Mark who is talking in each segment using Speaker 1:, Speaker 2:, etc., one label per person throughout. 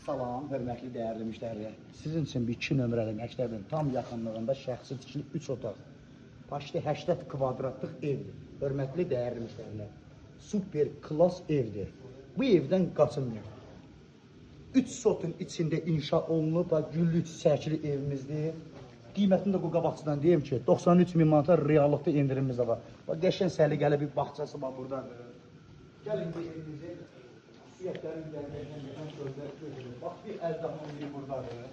Speaker 1: Salam, hörmətli dəyərli müştərilər. Sizin üçün bir 2 nömrəli məktəbin tam yaxınlığında şəxsi tikili 3 otaq, başlı 80 kvadratlıq evdir. Hörmətli dəyərli müştərilər, super klas evdir. Bu evdən qaçılmıyor. 3 sotun içində inşa olunub da güllü çiçəkli evimizdir. Qiymətini də bu qabaqçıdan deyim ki, 93.000 manata reallıqda indirimimiz də var. Bax, qəşəng səliqəli bir bağçası var buradan. Gəlin bu evimizi. Siyətlərin gəlməkdən gözlər. Bax, bir əzdamın biri buradadır.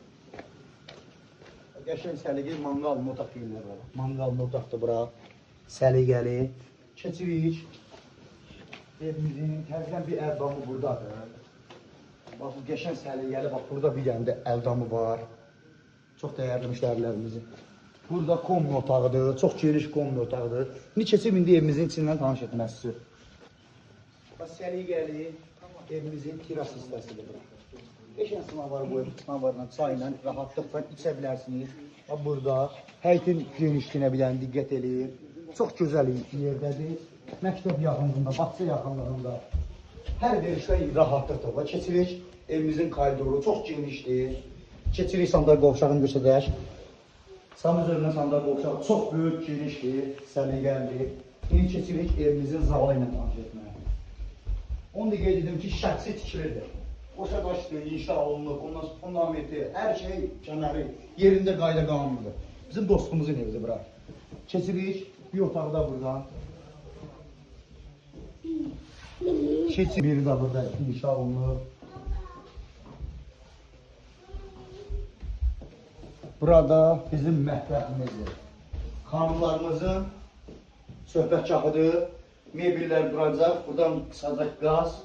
Speaker 1: Qəşəng səliqəli manqal otaq deyirlər var. Manqal otaqdır bura. Səliqəli. Keçirik. Evimizin təzdən bir əzdamı buradadır. Bax, bu qəşəng səliqəli. Bax, burada bir dənə də əzdamı var. Çox dəyərli müştərilərimizin. Burada kombi otağıdır. Çox geniş kombi otağıdır. İndi keçib indi evimizin içindən tanış etməsi. Bax, səliqəli. Evimizin teras hissəsidir bura. Qəşəng sınavar bu ev, sınavarla, çayla, rahatlıqla içə bilərsiniz. Burada həyətin genişliyinə bir dənə diqqət eləyir. Çox gözəl yerdədir. Məktəb yaxınlığında, bağça yaxınlığında. Hər verişdə rahatlıqdır. Keçirik, evimizin koridoru çox genişdir. Keçirik sandal qovşağını göstərək. Sağ üzərində sandal qovşağı çox böyük, genişdir, səliqəlidir. İndi keçirik evimizin zalı ilə tanış etməyə. Onu da qeyd edim ki, şəxsi tikilidir. Qoşa daşdır, inşa olunur, ondan fundamenti, hər şey kənarı yerində qayda qanunludur. Bizim dostumuzun evidir bura. Keçirik, bir otağı da buradan. Keçirik, biri də burada inşa olunur. Burada bizim mətbəximizdir. Xanımlarımızın söhbətgahıdır. Mebellər duracaq, buradan qısacaq qaz,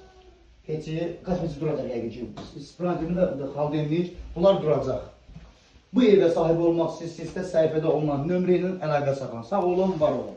Speaker 1: peçi, qaz peçi duracaq yəqin ki. İstifadə də xaldemlik, bunlar duracaq. Bu evə sahib olmaq istəyirsinizsə səhifədə olunan nömrə ilə əlaqə saxlayın. Sağ olun, var olun.